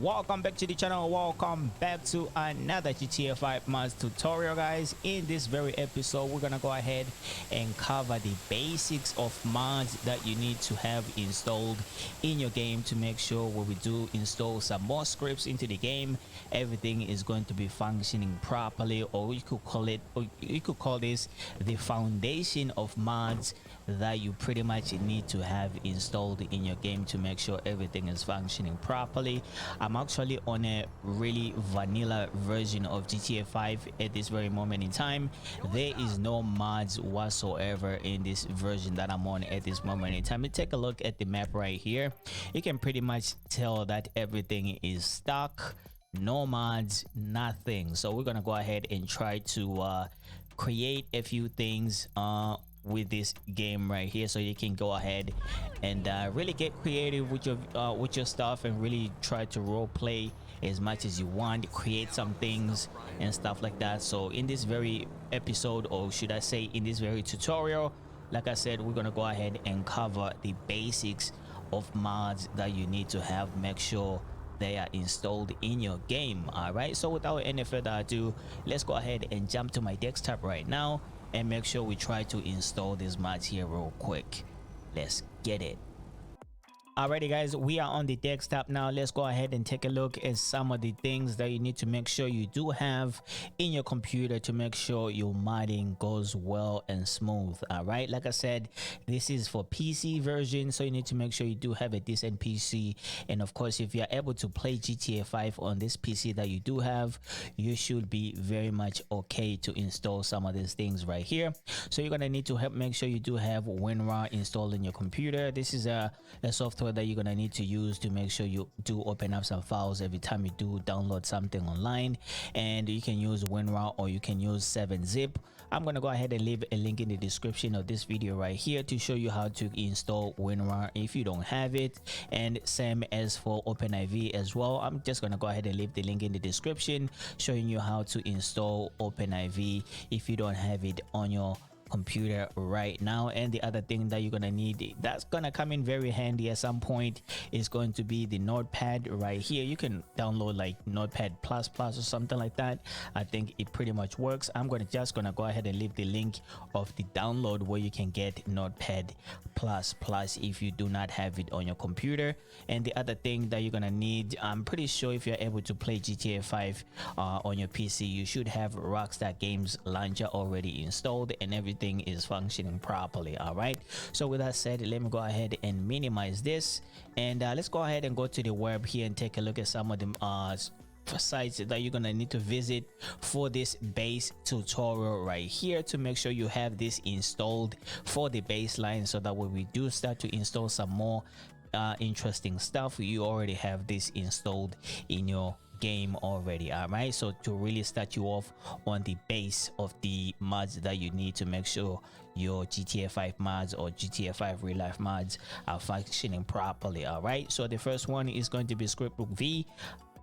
Welcome back to the channel. Welcome back to another GTA 5 mods tutorial, guys. In this very episode, we're gonna go ahead and cover the basics of mods that you need to have installed in your game to make sure when we do install some more scripts into the game, everything is going to be functioning properly, or you could call this the foundation of mods that you pretty much need to have installed in your game to make sure everything is functioning properly. I'm actually on a really vanilla version of GTA 5 at this very moment in time. There is no mods whatsoever in this version that I'm on at this moment in time. Take a look at the map right here. You can pretty much tell that everything is stuck, no mods, nothing. So we're gonna go ahead and try to create a few things with this game right here, so you can go ahead and really get creative with your stuff and really try to role play as much as you want, create some things and stuff like that. So in this very episode, or should I say in this very tutorial, like I said, we're gonna go ahead and cover the basics of mods that you need to have. Make sure they are installed in your game. All right, so without any further ado, let's go ahead and jump to my desktop right now and make sure we try to install this mods here real quick. Let's get it. Alrighty guys, we are on the desktop now. Let's go ahead and take a look at some of the things that you need to make sure you do have in your computer to make sure your modding goes well and smooth. All right, like I said, this is for PC version, so you need to make sure you do have a decent PC. And of course, if you're able to play GTA 5 on this PC that you do have, you should be very much okay to install some of these things right here. So you're gonna need to make sure you do have WinRAR installed in your computer. This is a software that you're gonna need to use to make sure you do open up some files every time you do download something online. And you can use WinRAR or you can use 7-zip. I'm gonna go ahead and leave a link in the description of this video right here to show you how to install WinRAR if you don't have it, and same as for OpenIV as well. I'm just gonna go ahead and leave the link in the description showing you how to install OpenIV if you don't have it on your computer right now. And the other thing that you're gonna need that's gonna come in very handy at some point is going to be the notepad right here. You can download like Notepad++ or something like that. I think it pretty much works. I'm just gonna go ahead and leave the link of the download where you can get Notepad++ if you do not have it on your computer. And the other thing that you're gonna need, I'm pretty sure if you're able to play GTA 5 on your PC, you should have Rockstar Games launcher already installed and everything is functioning properly. All right, so with that said, let me go ahead and minimize this, and let's go ahead and go to the web here and take a look at some of the sites that you're gonna need to visit for this base tutorial right here to make sure you have this installed for the baseline, so that when we do start to install some more interesting stuff, you already have this installed in your game already. All right, so to really start you off on the base of the mods that you need to make sure your GTA 5 mods or GTA 5 real life mods are functioning properly. All right, so the first one is going to be Scriptbook V,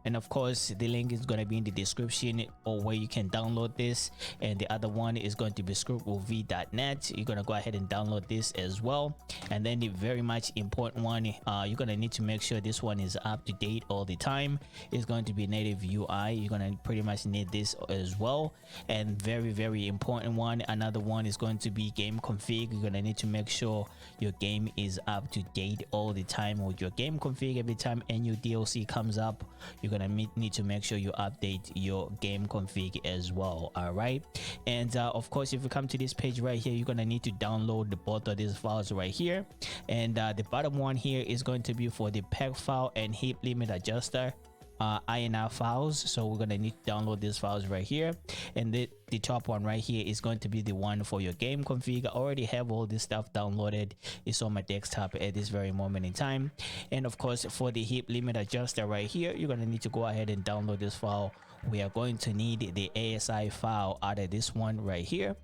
and of course the link is going to be in the description or where you can download this. And the other one is going to be scriptbookv.net. You're going to go ahead and download this as well. And then the very much important one, you're going to need to make sure this one is up to date all the time. It's going to be native UI. You're going to pretty much need this as well. And very important one, another one is going to be game config. You're going to need to make sure your game is up to date all the time with your game config. Every time a new DLC comes up, you're gonna need to make sure you update your game config as well. All right, and of course, if you come to this page right here, you're gonna need to download both of these files right here. And the bottom one here is going to be for the pack file and heap limit adjuster INR files. So we're gonna need to download these files right here. And the top one right here is going to be the one for your game config. I already have all this stuff downloaded. It's on my desktop at this very moment in time. And of course, for the heap limit adjuster right here, you're gonna need to go ahead and download this file. We are going to need the ASI file out of this one right here.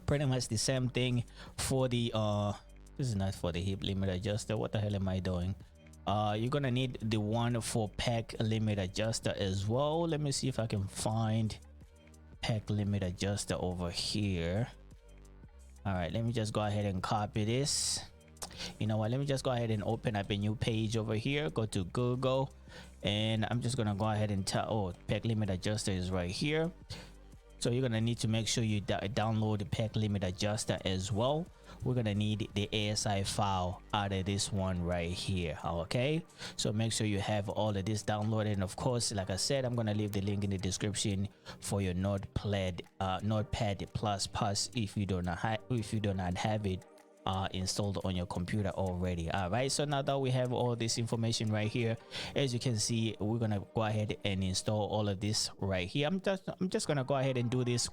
Pretty much the same thing for the this is not for the heap limit adjuster. What the hell am I doing? You're gonna need the one for pack limit adjuster as well. Let me see if I can find pack limit adjuster over here. All right, let me just go ahead and copy this. You know what, let me just go ahead and open up a new page over here. Go to Google, and I'm just gonna go ahead and tell, oh, pack limit adjuster is right here. So you're gonna need to make sure you download the pack limit adjuster as well. We're gonna need the ASI file out of this one right here. Okay, so make sure you have all of this downloaded, and of course, like I said, I'm gonna leave the link in the description for your Notepad plus if you do not have it installed on your computer already. All right, so now that we have all this information right here, as you can see, we're gonna go ahead and install all of this right here. I'm just gonna go ahead and do this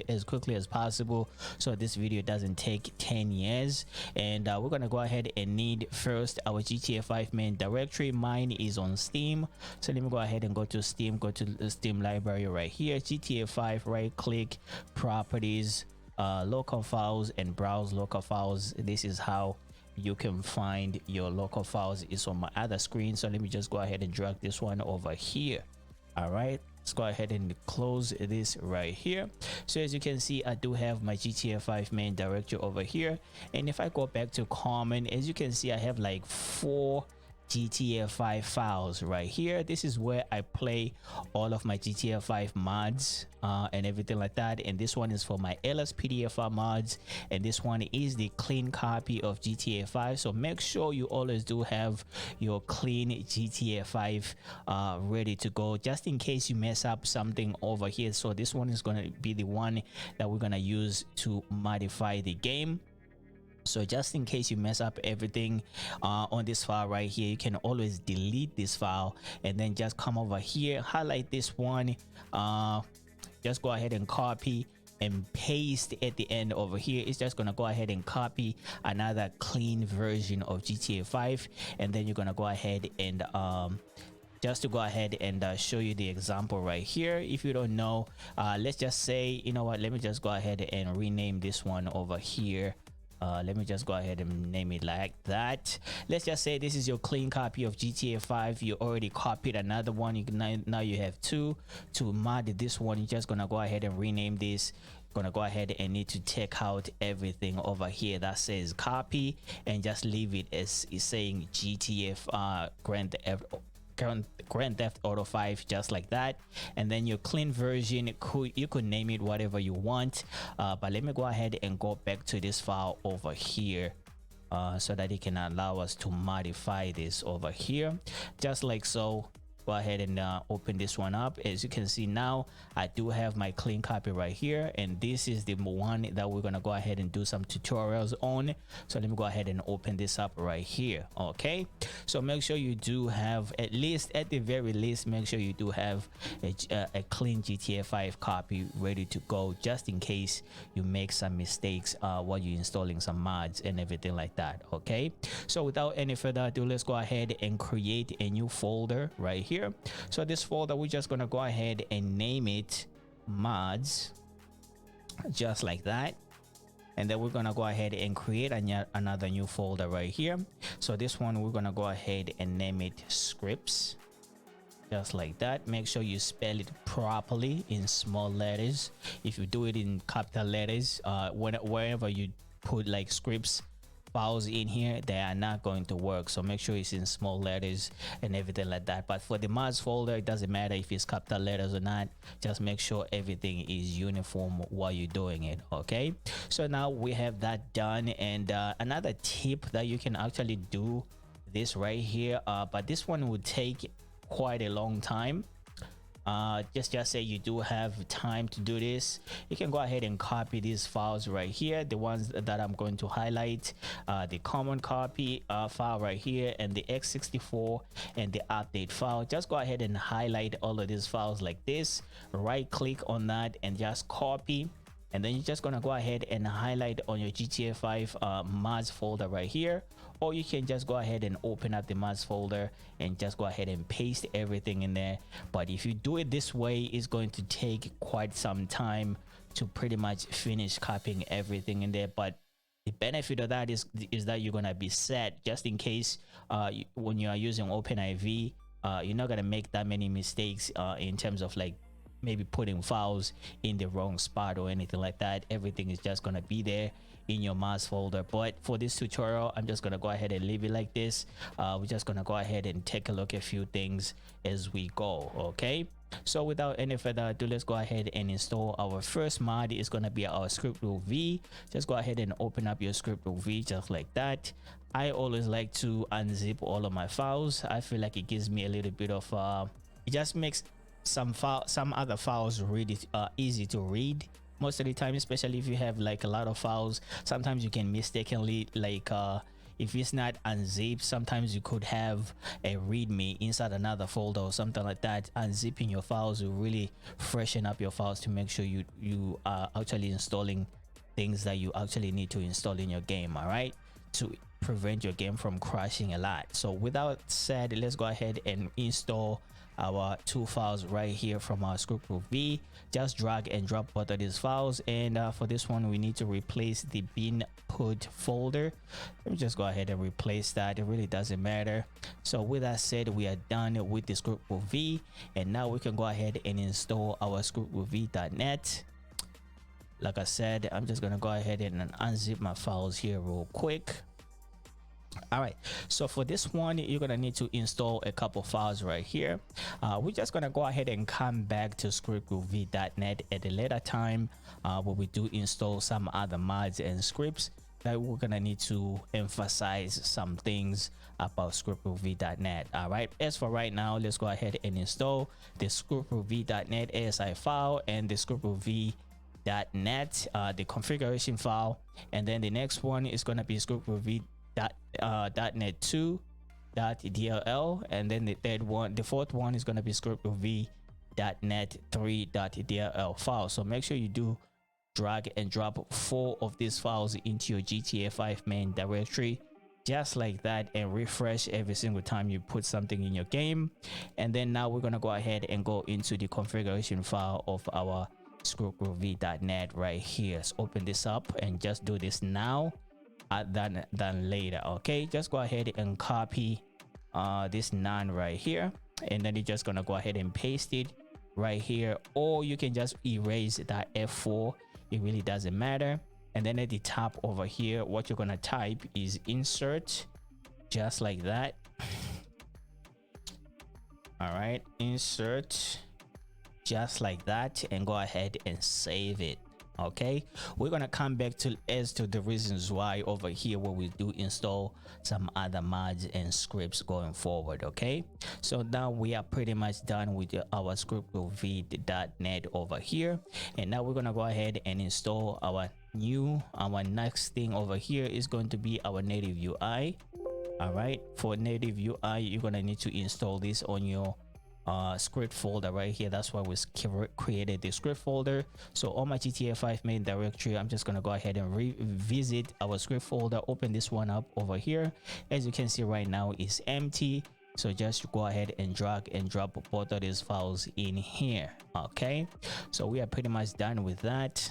as quickly as possible, so this video doesn't take 10 years. And we're gonna go ahead and need first our GTA 5 main directory. Mine is on Steam, so let me go ahead and go to Steam, go to the Steam library right here, GTA 5, right click, properties, local files, and browse local files. This is how you can find your local files. It's on my other screen, so let me just go ahead and drag this one over here. All right, let's go ahead and close this right here. So as you can see, I do have my GTA 5 main directory over here, and if I go back to common, as you can see, I have like 4 GTA 5 files right here. This is where I play all of my GTA 5 mods and everything like that. And this one is for my LSPDFR mods, and this one is the clean copy of GTA 5. So make sure you always do have your clean GTA 5 ready to go, just in case you mess up something over here. So this one is going to be the one that we're going to use to modify the game. So just in case you mess up everything on this file right here, you can always delete this file and then just come over here, highlight this one, just go ahead and copy and paste at the end over here. It's just gonna go ahead and copy another clean version of GTA 5, and then you're gonna go ahead and just to go ahead and show you the example right here. If you don't know, let's just say, you know what, let me just go ahead and rename this one over here. Let me just go ahead and name it like that. Let's just say this is your clean copy of GTA 5. You already copied another one. Now you have 2. To mod this one, you're just gonna go ahead and rename this. Gonna go ahead and need to take out everything over here that says copy, and just leave it as is saying GTA Grand Theft Auto 5, just like that. And then your clean version, you could name it whatever you want, but let me go ahead and go back to this file over here so that it can allow us to modify this over here, just like so. Go ahead and open this one up. As you can see, now I do have my clean copy right here, and this is the one that we're gonna go ahead and do some tutorials on. So let me go ahead and open this up right here. Okay, so make sure you do have, at the very least, make sure you do have a clean GTA 5 copy ready to go, just in case you make some mistakes while you're installing some mods and everything like that. Okay, so without any further ado, let's go ahead and create a new folder right here. So this folder, we're just gonna go ahead and name it mods, just like that. And then we're gonna go ahead and create another new folder right here. So this one, we're gonna go ahead and name it scripts, just like that. Make sure you spell it properly in small letters. If you do it in capital letters, wherever you put like scripts files in here, they are not going to work. So make sure it's in small letters and everything like that. But for the mods folder, it doesn't matter if it's capital letters or not. Just make sure everything is uniform while you're doing it. Okay, so now we have that done. And another tip that you can actually do this right here, but this one would take quite a long time. Just say you do have time to do this, you can go ahead and copy these files right here, the ones that I'm going to highlight, the common copy file right here, and the x64 and the update file. Just go ahead and highlight all of these files like this, right click on that and just copy. And then you're just gonna go ahead and highlight on your GTA 5 mods folder right here, or you can just go ahead and open up the mods folder and just go ahead and paste everything in there. But if you do it this way, it's going to take quite some time to pretty much finish copying everything in there. But the benefit of that is that you're gonna be set, just in case when you are using OpenIV, you're not gonna make that many mistakes in terms of like maybe putting files in the wrong spot or anything like that. Everything is just gonna be there in your mods folder. But for this tutorial, I'm just gonna go ahead and leave it like this. We're just gonna go ahead and take a look at a few things as we go. Okay, so without any further ado, let's go ahead and install our first mod. Is gonna be our Script V. Just go ahead and open up your Script V just like that. I always like to unzip all of my files. I feel like it gives me a little bit of it just makes some other files really easy to read most of the time, especially if you have like a lot of files. Sometimes you can mistakenly like if it's not unzipped, sometimes you could have a readme inside another folder or something like that. Unzipping your files will really freshen up your files to make sure you are actually installing things that you actually need to install in your game, all right, to prevent your game from crashing a lot. So without said, let's go ahead and install our two files right here from our Script V. Just drag and drop both of these files, and for this one we need to replace the bin put folder. Let me just go ahead and replace that. It really doesn't matter. So with that said, we are done with the Script V, and now we can go ahead and install our scriptv.net. Like I said, I'm just gonna go ahead and unzip my files here real quick. All right, so for this one you're gonna need to install a couple files right here. We're just gonna go ahead and come back to scriptv.net at a later time where we do install some other mods and scripts that we're gonna need to emphasize some things about scriptv.net. all right, as for right now, let's go ahead and install the scriptv.net ASI file and the scriptv.net the configuration file, and then the next one is going to be scriptv.net2.dll, and then the fourth one is going to be scriptv.net3.dll file. So make sure you do drag and drop 4 of these files into your GTA 5 main directory just like that, and refresh every single time you put something in your game. And then now we're going to go ahead and go into the configuration file of our scriptv.net right here. Let's open this up and just do this now than later. Okay, just go ahead and copy this none right here, and then you're just gonna go ahead and paste it right here, or you can just erase that F4. It really doesn't matter. And then at the top over here, what you're gonna type is insert, just like that. All right, insert just like that, and go ahead and save it. Okay, we're gonna come back to the reasons why over here where we do install some other mods and scripts going forward. Okay, so now we are pretty much done with our scriptv.net over here, and now we're gonna go ahead and install our next thing over here is going to be our native UI. All right, for native UI you're gonna need to install this on your script folder right here. That's why we created the script folder. So on my GTA 5 main directory, I'm just gonna go ahead and revisit our script folder, open this one up over here. As you can see right now, it's empty. So just go ahead and drag and drop both of these files in here. Okay, so we are pretty much done with that.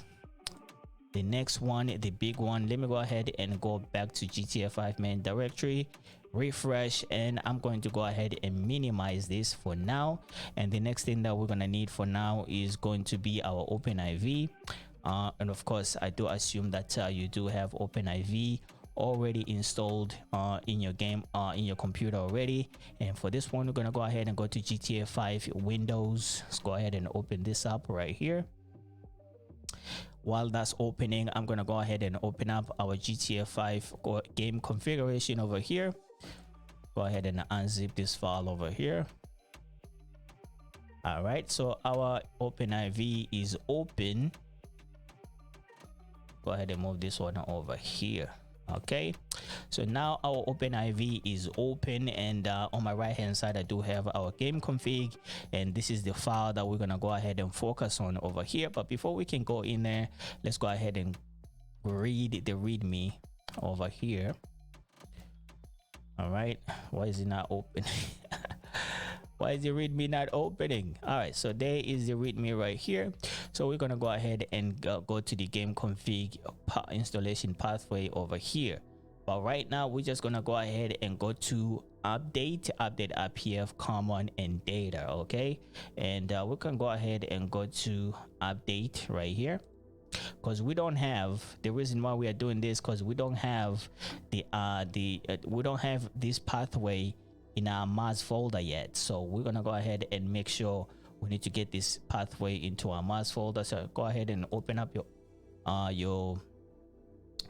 The next one, the big one, let me go ahead and go back to GTA 5 main directory, refresh, and I'm going to go ahead and minimize this for now. And the next thing that we're gonna need for now is going to be our OpenIV, and of course I do assume that you do have OpenIV already installed in your game, in your computer already. And for this one, we're gonna go ahead and go to GTA 5 Windows. Let's go ahead and open this up right here. While that's opening, I'm gonna go ahead and open up our GTA 5 game configuration over here. Go ahead and unzip this file over here. All right, so our OpenIV is open. Go ahead and move this one over here. Okay, so now our OpenIV is open, and on my right hand side I do have our game config, and this is the file that we're gonna go ahead and focus on over here. But before we can go in there, let's go ahead and read the readme over here. All right, why is it not open? Why is the readme not opening? All right, so there is the readme right here. So we're gonna go ahead and go to the game config installation pathway over here. But right now we're just gonna go ahead and go to update RPF, common, and data. Okay, and we can go ahead and go to update right here, because we don't have, the reason why we are doing this, because we don't have we don't have this pathway in our mods folder yet. So we're gonna go ahead and make sure we need to get this pathway into our mods folder. So go ahead and open up your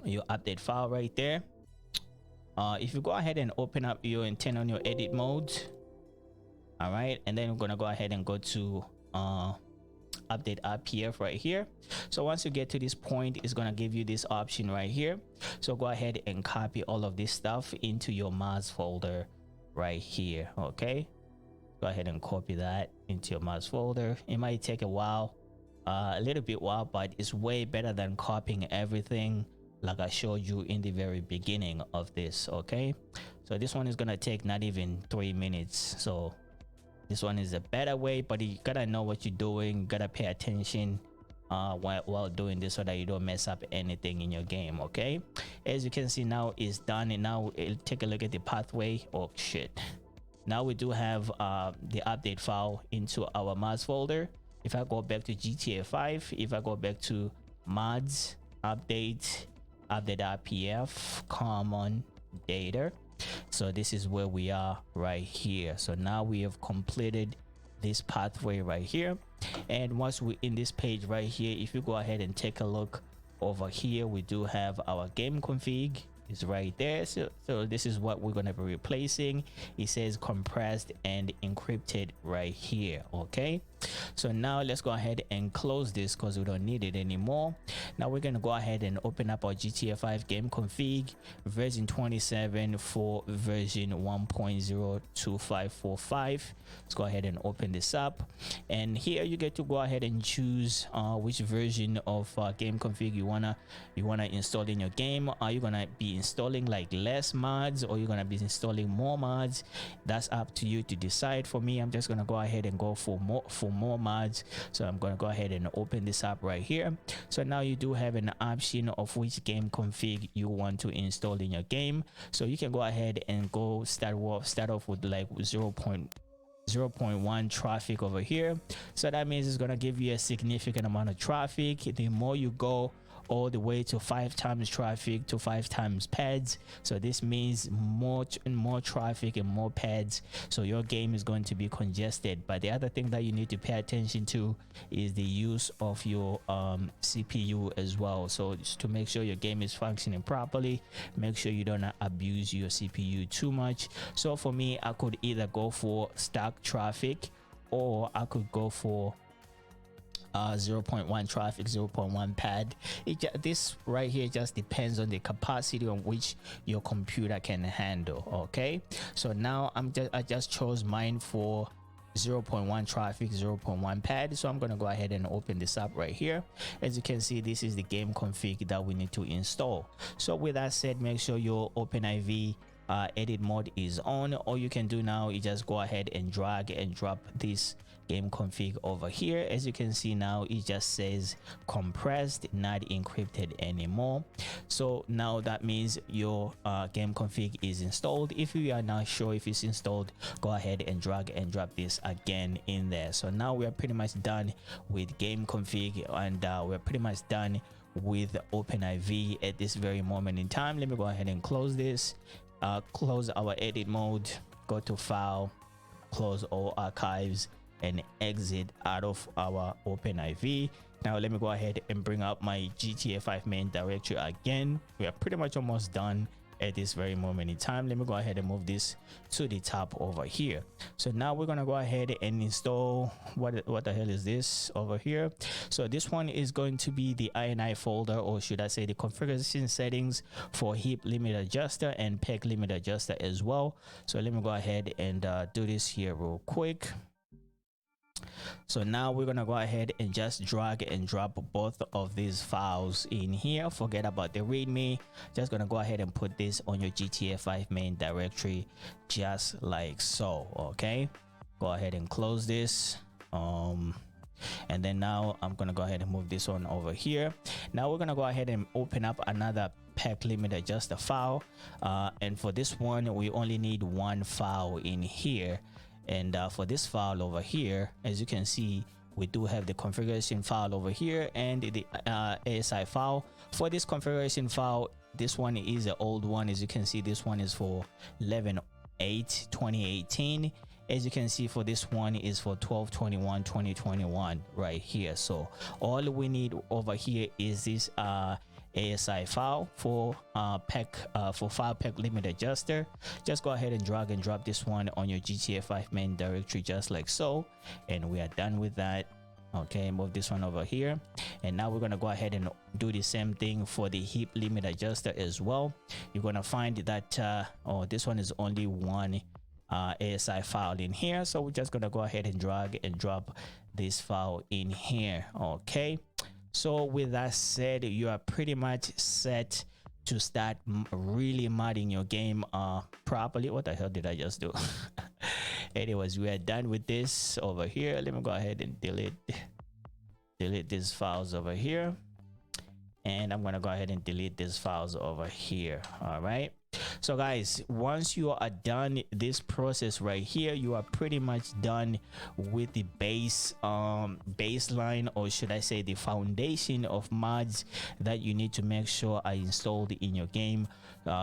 update file right there. If you go ahead and open up your and turn on your edit mode, all right, and then we're gonna go ahead and go to update RPF right here. So once you get to this point, it's gonna give you this option right here. So go ahead and copy all of this stuff into your mods folder right here. Okay, go ahead and copy that into your mods folder. It might take a while, a little bit while, but it's way better than copying everything like I showed you in the very beginning of this. Okay, so this one is gonna take not even 3 minutes. So this one is a better way, but you gotta know what you're doing. You gotta pay attention while doing this so that you don't mess up anything in your game. Okay, as you can see, now it's done. And now it'll take a look at the pathway. Oh shit, now we do have the update file into our mods folder. If I go back to GTA 5, if I go back to mods, update RPF, common, data, so this is where we are right here. So now we have completed this pathway right here. And once we're in this page right here, if you go ahead and take a look over here, we do have our game config is right there. So this is what we're going to be replacing. It says compressed and encrypted right here. Okay, so now let's go ahead and close this because we don't need it anymore. Now we're going to go ahead and open up our GTA 5 game config version 27 for version 1.02545. Let's go ahead and open this up, and here you get to go ahead and choose which version of game config you wanna install in your game. Are you gonna be installing like less mods, or you're gonna be installing more mods? That's up to you to decide. For me, I'm just gonna go ahead and go for more mods. So I'm gonna go ahead and open this up right here. So now you do have an option of which game config you want to install in your game. So you can go ahead and go start off with like 0.1 traffic over here. So that means it's gonna give you a significant amount of traffic. The more you go, all the way to 5 times traffic to 5 times pads. So this means more traffic and more pads, so your game is going to be congested. But the other thing that you need to pay attention to is the use of your CPU as well. So just to make sure your game is functioning properly, make sure you don't abuse your CPU too much. So for me, I could either go for stock traffic, or I could go for 0.1 traffic, 0.1 pad. This right here just depends on the capacity on which your computer can handle. Okay, so now I just chose mine for 0.1 traffic, 0.1 pad. So I'm going to go ahead and open this up right here. As you can see, this is the game config that we need to install. So with that said, make sure your OpenIV edit mode is on. All you can do now is just go ahead and drag and drop this game config over here. As you can see, now it just says compressed, not encrypted anymore. So now that means your game config is installed. If you are not sure if it's installed, go ahead and drag and drop this again in there. So now we are pretty much done with game config, and we're pretty much done with OpenIV at this very moment in time. Let me go ahead and close this. Close our edit mode, go to file, close all archives, and exit out of our OpenIV. Now let me go ahead and bring up my GTA 5 main directory again. We are pretty much almost done at this very moment in time. Let me go ahead and move this to the top over here. So now we're gonna go ahead and install what the hell is this over here. So this one is going to be the INI folder, or should I say the configuration settings for heap limit adjuster and peg limit adjuster as well. So let me go ahead and do this here real quick. So now we're gonna go ahead and just drag and drop both of these files in here. Forget about the readme, just gonna go ahead and put this on your GTA 5 main directory just like so. Okay, go ahead and close this, and then now I'm gonna go ahead and move this one over here. Now we're gonna go ahead and open up another pack limit adjuster file, and for this one we only need one file in here. And for this file over here, as you can see, we do have the configuration file over here and the ASI file. For this configuration file, this one is an old one. As you can see, this one is for 11/8/2018. As you can see, for this one is for 12/21/2021 right here. So all we need over here is this ASI file for file pack limit adjuster. Just go ahead and drag and drop this one on your GTA 5 main directory, just like so, and we are done with that. Okay, move this one over here, and now we're going to go ahead and do the same thing for the heap limit adjuster as well. You're going to find that this one is only one ASI file in here, so we're just going to go ahead and drag and drop this file in here. Okay, so with that said, you are pretty much set to start really modding your game properly. What the hell did I just do? Anyways, we are done with this over here. Let me go ahead and delete these files over here, and I'm gonna go ahead and delete these files over here. All right, so guys, once you are done this process right here, you are pretty much done with the baseline, or should I say the foundation of mods that you need to make sure are installed in your game,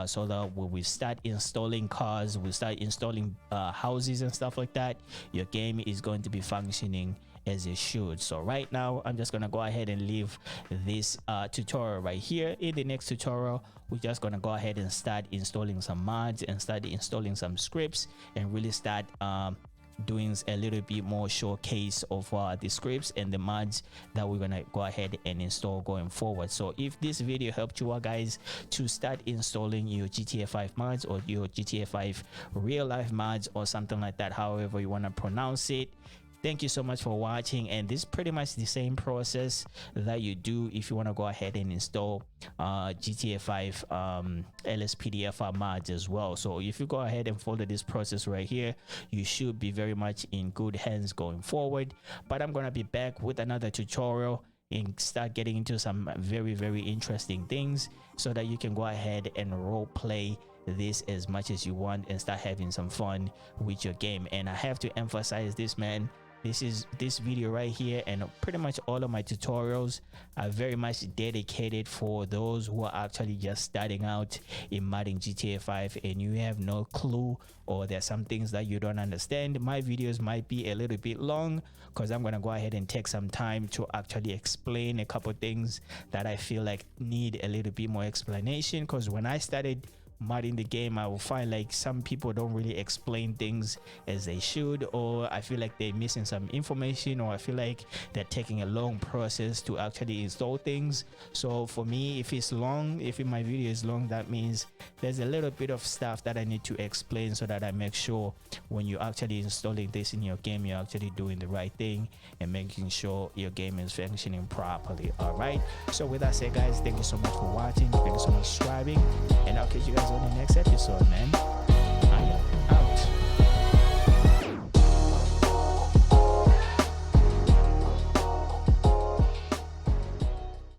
so that when we start installing cars, we start installing houses and stuff like that, your game is going to be functioning as it should. So right now I'm just gonna go ahead and leave this tutorial right here. In the next tutorial, we're just gonna go ahead and start installing some mods and start installing some scripts and really start doing a little bit more showcase of the scripts and the mods that we're gonna go ahead and install going forward. So if this video helped you out, guys, to start installing your GTA 5 mods or your GTA 5 real life mods or something like that, however you want to pronounce it, thank you so much for watching. And this is pretty much the same process that you do if you want to go ahead and install GTA 5 LSPDFR mods as well. So if you go ahead and follow this process right here, you should be very much in good hands going forward. But I'm gonna be back with another tutorial and start getting into some very interesting things, so that you can go ahead and role play this as much as you want and start having some fun with your game. And I have to emphasize this, man, this video right here and pretty much all of my tutorials are very much dedicated for those who are actually just starting out in modding GTA 5 and you have no clue, or there's some things that you don't understand. My videos might be a little bit long because I'm gonna go ahead and take some time to actually explain a couple things that I feel like need a little bit more explanation, because when I started modding the game, I will find like some people don't really explain things as they should, or I feel like they're missing some information, or I feel like they're taking a long process to actually install things. So for me, if it's long, if my video is long, that means there's a little bit of stuff that I need to explain, so that I make sure when you're actually installing this in your game, you're actually doing the right thing and making sure your game is functioning properly. All right, so with that said, guys, thank you so much for watching, thank you so much for subscribing, and I'll catch you guys on the next episode, man.